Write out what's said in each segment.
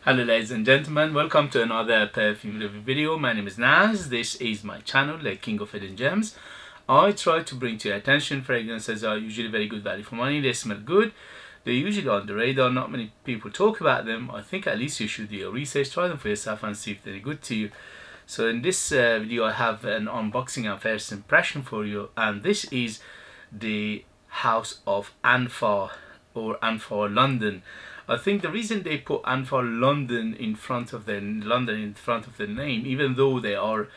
Hello ladies and gentlemen, welcome to another perfume review video. My name is Naz. This is my channel, the King of Hidden Gems. I try to bring to your attention fragrances are usually very good value for money. They smell good. They're usually on the radar. Not many people talk about them. I think at least you should do your research, try them for yourself and see if they're good to you. So in this video I have an unboxing and first impression for you, and this is the House of Anfar or Anfar London. I think the reason they put Anfar London in front of the name, even though they are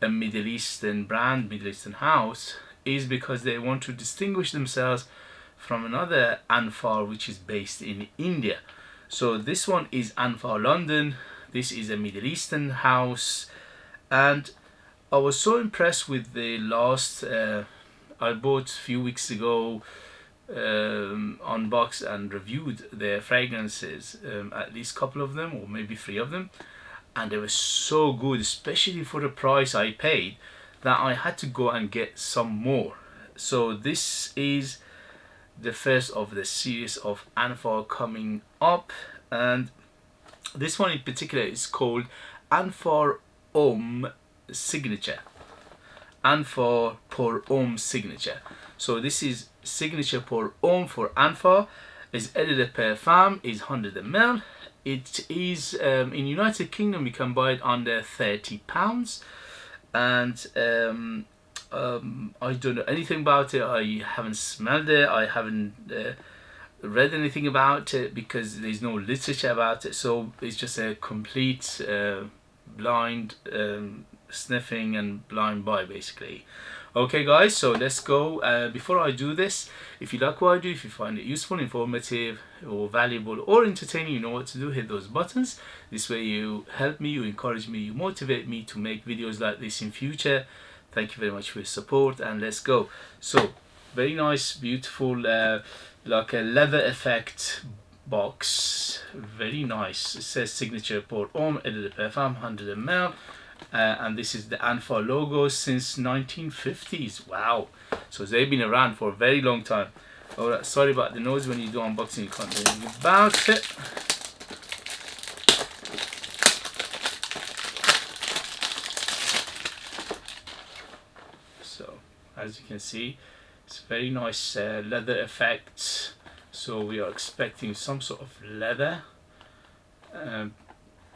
a Middle Eastern brand, Middle Eastern house, is because they want to distinguish themselves from another Anfar which is based in India. So this one is Anfar London. This is a Middle Eastern house, and I was so impressed with the last I bought a few weeks ago, unboxed and reviewed their fragrances, at least a couple of them or maybe 3 of them, and they were so good, especially for the price I paid, that I had to go and get some more. So this is the first of the series of Anfar coming up, and this one in particular is called Anfar Homme Signature. Anfar pour Homme Signature. So this is signature pour Homme for Anfar. Is Eau de Perfume, is 100 ml. It is in United Kingdom you can buy it under £30, and I don't know anything about it. I haven't smelled it. I haven't read anything about it because there's no literature about it. So it's just a complete blind sniffing and blind buy basically. Okay guys, so let's go. Before I do this, if you like what I do, if you find it useful, informative or valuable or entertaining, you know what to do. Hit those buttons. This way you help me, you encourage me, you motivate me to make videos like this in future. Thank you very much for your support, and let's go. So very nice, beautiful, like a leather effect box. Very nice. It says signature pour Homme Eau de Perfume 100 ml. And this is the Anfar logo since 1950s. Wow, so they've been around for a very long time. Alright, sorry about the noise. When you do unboxing you can't do anything about it. So as you can see, it's very nice leather effect. So we are expecting some sort of leather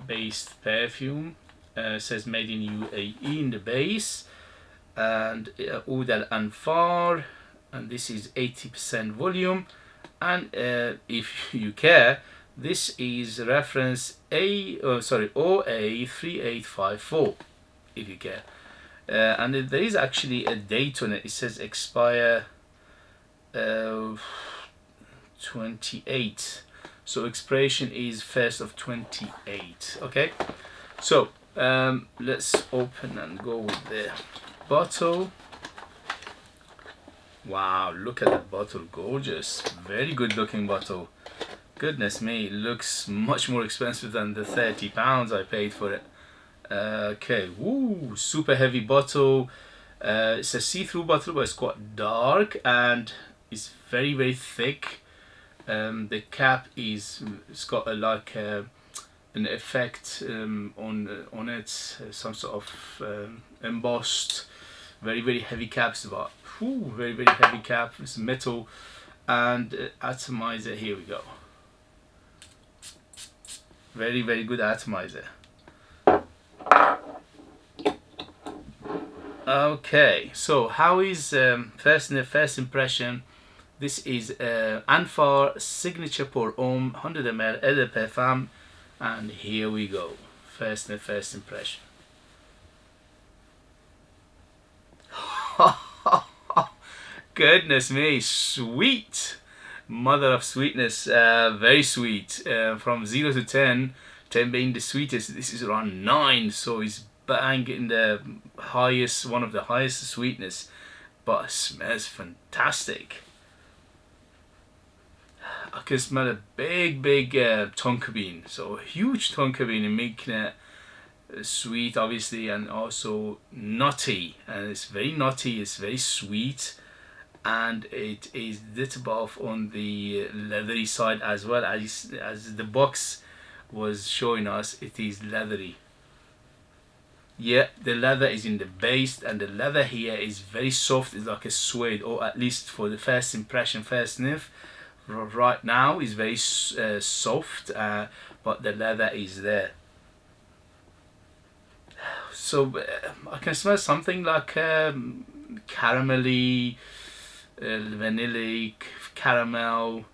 based perfume. Says made in UAE in the base, and Oud Al Anfar, and this is 80% volume, and if you care, this is reference OA 3854 if you care, and there is actually a date on it. It says expire 28, so expiration is 1st of 28. Okay, so let's open and go with the bottle. Wow, look at that bottle, gorgeous, very good looking bottle. Goodness me, it looks much more expensive than the £30 I paid for it. Okay, woo, super heavy bottle. It's a see-through bottle, but it's quite dark and it's very, very thick. The cap is, it's got a like an effect on it, some sort of embossed, very, very heavy caps, but very, very heavy cap. It's metal, and atomizer. Here we go. Very, very good atomizer. Okay, so how is first impression? This is Anfar signature pour Homme 100 ml Eau de Perfume. And here we go. First impression. Goodness me, sweet. Mother of sweetness. Very sweet. From 0 to 10, 10 being the sweetest, this is around 9. So it's bang in the highest, one of the highest sweetness. But it smells fantastic. I can smell a big tonka bean, so a huge tonka bean, and making it sweet obviously, and also nutty, and it's very nutty, it's very sweet, and it is lit above on the leathery side as well, as the box was showing us, it is leathery. Yeah, the leather is in the base, and the leather here is very soft. It's like a suede, or at least for the first impression, first sniff. Right now is very soft, but the leather is there. So I can smell something like caramelly, vanilla, caramel.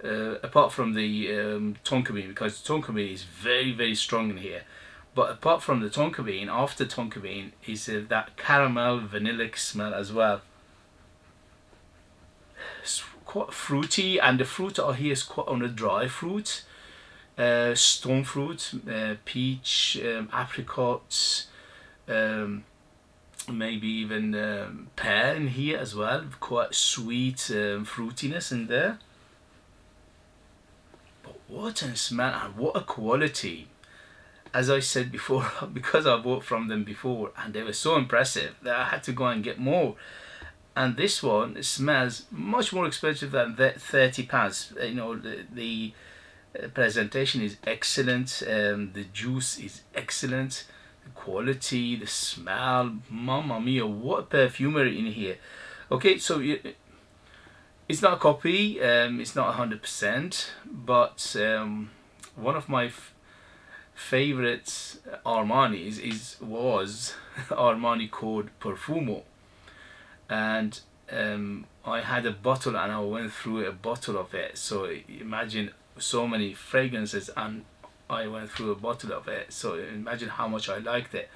Apart from the tonka bean, because tonka bean is very strong in here. But apart from the tonka bean, after tonka bean is that caramel vanillic smell as well. It's quite fruity, and the fruit out here is quite on a dry fruit. Stone fruit, peach, apricots, maybe even pear in here as well. Quite sweet fruitiness in there. But what a smell, and what a quality. As I said before, because I bought from them before and they were so impressive that I had to go and get more. And this one smells much more expensive than the £30. You know, the presentation is excellent, the juice is excellent, the quality, the smell, mamma mia, what perfumery in here. Okay, so it's not a copy, it's not 100%, but one of my favorite Armani's was Armani called Perfumo, and I had a bottle and I went through a bottle of it. So imagine so many fragrances and I went through a bottle of it, so imagine how much I liked it.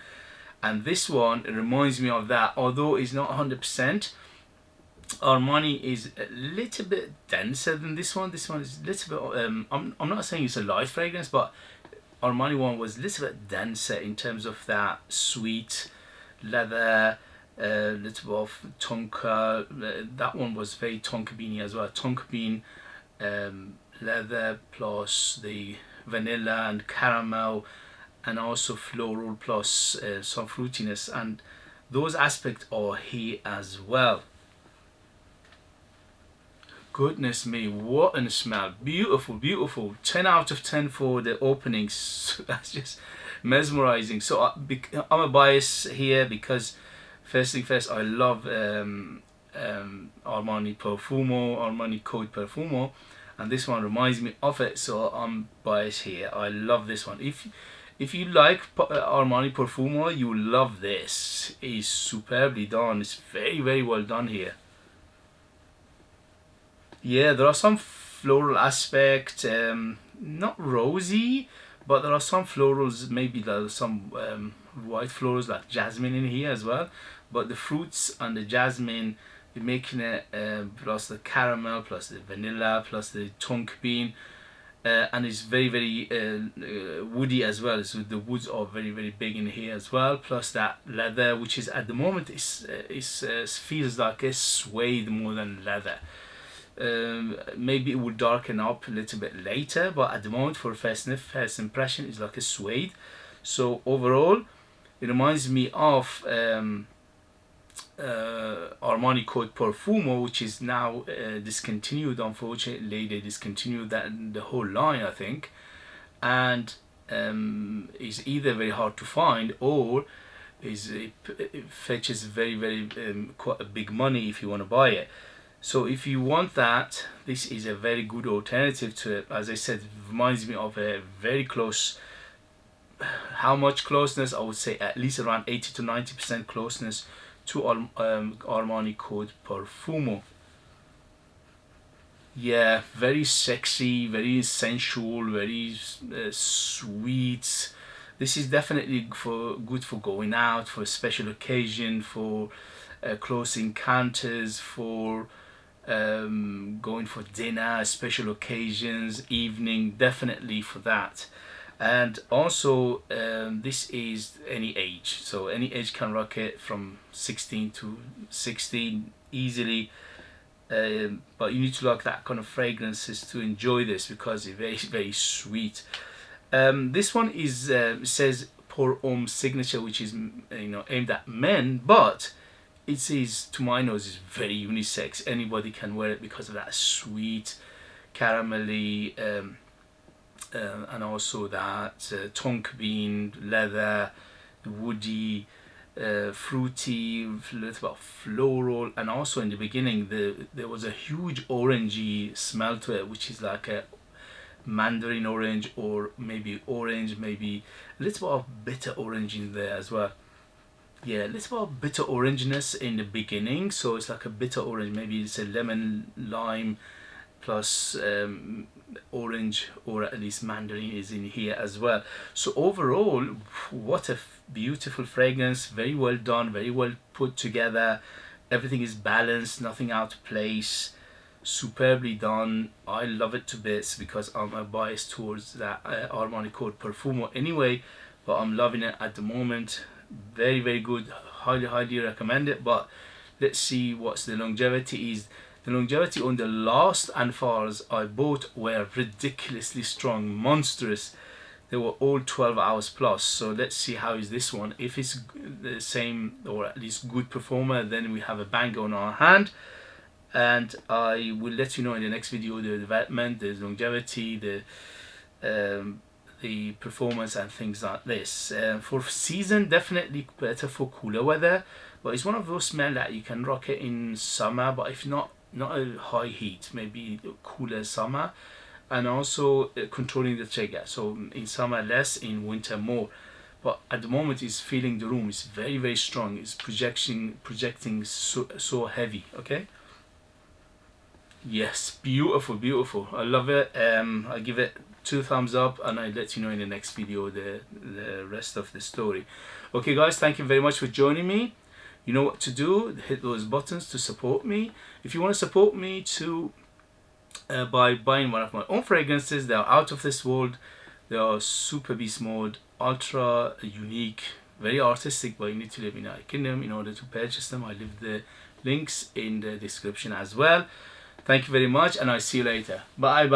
And this one reminds me of that, although it's not 100%. Armani is a little bit denser than this one. This one is a little bit I'm not saying it's a light fragrance, but Armani one was a little bit denser in terms of that sweet leather, little bit of tonka. That one was very tonka beany as well. Tonka bean, leather plus the vanilla and caramel, and also floral plus some fruitiness, and those aspects are here as well. Goodness me, what a smell. Beautiful. 10 out of 10 for the openings. That's just mesmerizing. So I'm a bias here because first thing first, I love Armani Perfumo, Armani Code Perfumo, and this one reminds me of it, so I'm biased here. I love this one. If you like Armani Perfumo, you will love this. It's superbly done. It's very well done here. Yeah, there are some floral aspect, not rosy, but there are some florals, maybe there's some white florals like jasmine in here as well. But the fruits and the jasmine, you're making it plus the caramel, plus the vanilla, plus the tonka bean, and it's very woody as well. So the woods are very big in here as well. Plus that leather, which is at the moment is feels like a suede more than leather. Maybe it will darken up a little bit later, but at the moment for first sniff, first impression is like a suede. So overall it reminds me of Armani Code Perfumo, which is now discontinued. Unfortunately they discontinued that, the whole line, I think, and is either very hard to find or it fetches very quite a big money if you want to buy it. So if you want that, this is a very good alternative to it. As I said, it reminds me of a very close, how much closeness? I would say at least around 80 to 90% closeness to Armani Code Perfumo. Yeah, very sexy, very sensual, very sweet. This is definitely good for going out, for a special occasion, for close encounters, for going for dinner, special occasions, evening, definitely for that. And also this is any age, so any age can rock it, from 16 to 16 easily. But you need to like that kind of fragrances to enjoy this, because it's very sweet. This one is says pour homme signature, which is aimed at men, but it is, to my nose, is very unisex. Anybody can wear it because of that sweet caramelly and also that tonka bean, leather, woody, fruity, little bit floral, and also in the beginning there was a huge orangey smell to it, which is like a Mandarin orange, or maybe orange, maybe a little bit of bitter orange in there as well. Yeah, a little bit of bitter orangeness in the beginning, so it's like a bitter orange, maybe it's a lemon lime plus orange, or at least mandarin is in here as well. So overall, what a beautiful fragrance, very well done, very well put together, everything is balanced, nothing out of place, superbly done. I love it to bits because I'm a bias towards that Armani called Perfume anyway, but I'm loving it at the moment. Very very good, highly recommend it. But let's see what's the longevity is. The longevity on the last Anfars I bought were ridiculously strong, monstrous. They were all 12 hours plus. So let's see how is this one. If it's the same, or at least good performer, then we have a banger on our hand. And I will let you know in the next video the development, the longevity, the performance and things like this. For season, definitely better for cooler weather, but it's one of those smells that you can rock it in summer, but if not a high heat, maybe cooler summer. And also controlling the trigger, so in summer less, in winter more. But at the moment it's filling the room, it's very strong, it's projecting so heavy. Okay, yes, beautiful, I love it. I give it 2 thumbs up, and I let you know in the next video the rest of the story. Okay guys, thank you very much for joining me. You know what to do, hit those buttons to support me. If you want to support me to by buying one of my own fragrances, they are out of this world, they are super beast mode, ultra unique, very artistic, but you need to live in United Kingdom in order to purchase them. I leave the links in the description as well. Thank you very much, and I'll see you later. Bye.